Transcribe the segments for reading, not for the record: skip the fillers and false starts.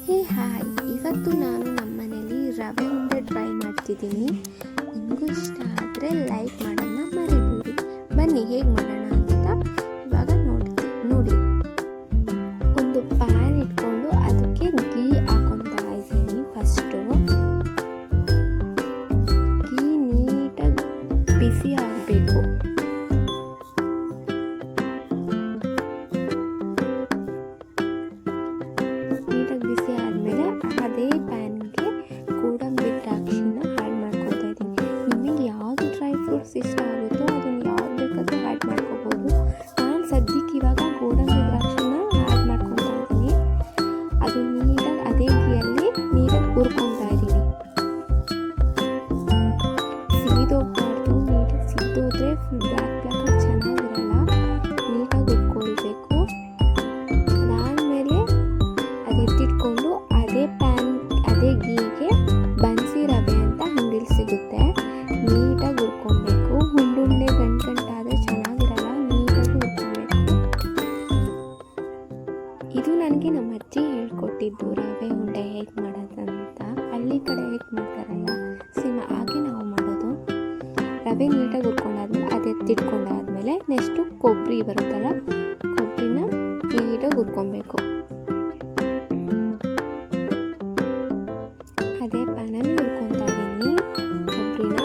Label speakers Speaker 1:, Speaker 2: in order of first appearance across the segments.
Speaker 1: ಹೇ hi, ಇವತ್ತು ನಾನು ನಮ್ಮನೇಲಿ ರವೆ ಉಂಡೆ ಟ್ರೈ ಮಾಡ್ತಿದ್ದೀನಿ. ನಿಮಗೂ ಇಷ್ಟ ಆದರೆ ಲೈಕ್ ಮಾಡೋದನ್ನ ಮರಿಬೇಡಿ. ಬನ್ನಿ ಹೇಗೆ ಮಾಡೋಣ ಅಂತ ಇವಾಗ ನೋಡಿ. ಒಂದು ಪ್ಯಾನ್ ಇಟ್ಕೊಂಡು ಅದಕ್ಕೆ ಗೀ ಹಾಕೊತಾ ಇದ್ದೀನಿ. ಫಸ್ಟು ಗೀ ನೀಟಾಗಿ ಬಿಸಿ ಆಗಬೇಕು. ಬಿಸಿ ಆದಮೇಲೆ ಅದೇ ಪ್ಯಾನ್ಗೆ ಗೋಡಂಬಿ ದ್ರಾಕ್ಷಿನ ಆ್ಯಡ್ ಮಾಡ್ಕೊತಾ ಇದ್ದೀನಿ. ನಿಮಗೆ ಯಾವುದು ಡ್ರೈ ಫ್ರೂಟ್ಸ್ ಇಷ್ಟ ಆಗುತ್ತೋ ಅದನ್ನು ಯಾವ್ದು ಬೇಕಾದರೂ ಆ್ಯಡ್ ಮಾಡ್ಕೋಬೋದು. ನಾನು ಸದ್ಯಕ್ಕೆ ಇವಾಗ ಗೋಡಂಬಿ ದ್ರಾಕ್ಷಿನ ಆ್ಯಡ್ ಮಾಡ್ಕೊತಾ ಇದ್ದೀನಿ. ಅದು ನೀಟಾಗಿ ಅದೇ ಗೀಯಲ್ಲಿ ನೀಟಾಗಿ ಹುರ್ಕೊತಾ ಇದ್ದೀನಿ. ಸಿಗೋಗ್ಬಾರ್ದು, ನೀಟಾಗಿ ಸಿಗೋದ್ರೆ ಫುಲ್ ಬ್ಲ್ಯಾಕ್ ಚೆನ್ನಾಗಿರಲ್ಲ. ನೀಟಾಗಿ ಹುರ್ಕೊಳ್ಬೇಕು. ಅದಾದಮೇಲೆ ಎತ್ತಿಟ್ಕೊಂಡು ಅದೇ ಗೀಗೆ ಬನ್ಸಿ ರವೆ ಅಂತ ಅಂಗಡಿಲಿ ಸಿಗುತ್ತೆ. ನೀಟಾಗಿ ಹುರ್ಕೊಬೇಕು. ಹುಂಡುಂಡೆ ಗಂಟಾದರೆ ಚೆನ್ನಾಗಿರಲ್ಲ. ನೀಟಾಗಿ ಹುರ್ಕೊಬೇಕು. ಇದು ನನಗೆ ನಮ್ಮ ಅಜ್ಜಿ ಹೇಳ್ಕೊಟ್ಟಿದ್ದು ರವೆ ಉಂಡೆ ಹೇಗೆ ಮಾಡೋದಂತ. ಹಳ್ಳಿ ಕಡೆ ಹೇಗೆ ಮಾಡ್ತಾರಲ್ಲ ಹಾಗೆ ನಾವು ಮಾಡೋದು. ರವೆ ನೀಟಾಗಿ ಹುರ್ಕೊಂಡಾದ್ಮೇಲೆ ಅದು ಎತ್ತಿಟ್ಕೊಂಡಾದ್ಮೇಲೆ ನೆಕ್ಸ್ಟು ಕೊಬ್ಬರಿ ಬರುತ್ತಲ್ಲ, ಕೊಬ್ಬರಿನ ನೀಟಾಗಿ ಹುರ್ಕೊಬೇಕು. ಅದೇ ಪ್ಯಾನಲ್ಲಿ ಹುರ್ಕೊತಾ ಇದ್ದೀನಿ ಕೊಬ್ಬರಿನ.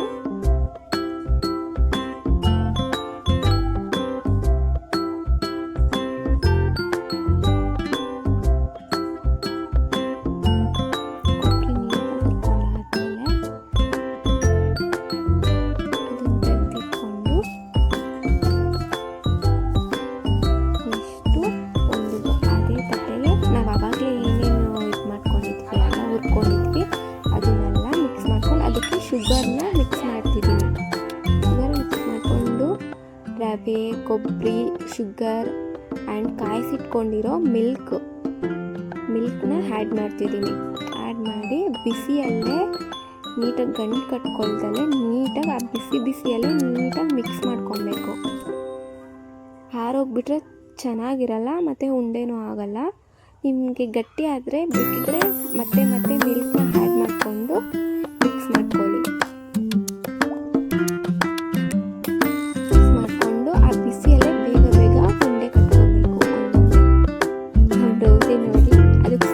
Speaker 1: ಕೊಬ್ಬರಿ ನೀಟಾಗಿ ಹುರ್ಕೊಂಡಾದ್ಮೇಲೆ ಅದನ್ನು ತೆಗೆದಿಟ್ಕೊಂಡು ನೆಕ್ಸ್ಟು ಅದೇ ತಟ್ಟೆಗೆ ನಾವು ಆವಾಗಲೇ ಏನೇನು ಇದು ಮಾಡ್ಕೊಂಡಿದ್ವಿ ಎಲ್ಲ ಹುರ್ಕೊಂಡಿದ್ವಿ ಅದನ್ನೆಲ್ಲ ಮಿಕ್ಸ್ ಮಾಡ್ಕೊಂಡು ಅದಕ್ಕೆ ಶುಗರ್ನ ಮಿಕ್ಸ್ ಮಾಡ್ತಿದ್ದೀನಿ. ಶುಗರ್ ಮಿಕ್ಸ್ ಮಾಡಿಕೊಂಡು ರವೆ, ಕೊಬ್ಬರಿ, ಶುಗರ್ ಆ್ಯಂಡ್ ಕಾಯಿಸಿಟ್ಕೊಂಡಿರೋ ಮಿಲ್ಕ್ನ ಆ್ಯಡ್ ಮಾಡ್ತಿದ್ದೀನಿ. ಆ್ಯಡ್ ಮಾಡಿ ಬಿಸಿಯಲ್ಲೇ ನೀಟಾಗಿ ಗಂಟು ಕಟ್ಕೊಳ್ದಲ್ಲೇ ನೀಟಾಗಿ ಆ ಬಿಸಿಯಲ್ಲೇ ನೀಟಾಗಿ ಮಿಕ್ಸ್ ಮಾಡ್ಕೊಬೇಕು. ಹಾರೋಗ್ಬಿಟ್ರೆ ಚೆನ್ನಾಗಿರಲ್ಲ ಮತ್ತು ಉಂಡೆನೂ ಆಗಲ್ಲ. ನಿಮಗೆ ಗಟ್ಟಿ ಆದರೆ ಬೇಕಿದ್ರೆ ಮತ್ತೆ ಮಿಲ್ಕ್ನ ಆ್ಯಡ್ ಮಾಡಿಕೊಂಡು ಮಿಕ್ಸ್ ಮಾಡ್ಕೊಳ್ಳಿ. ಮಿಕ್ಸ್ ಮಾಡಿಕೊಂಡು ಆ ಬಿಸಿಯಲ್ಲೇ ಬೇಗ ಉಂಡೆ ಕಟ್ಕೊಬೇಕು. ಒಂದು ದೋಸೆ ನೋಡಿ ಅದಕ್ಕೆ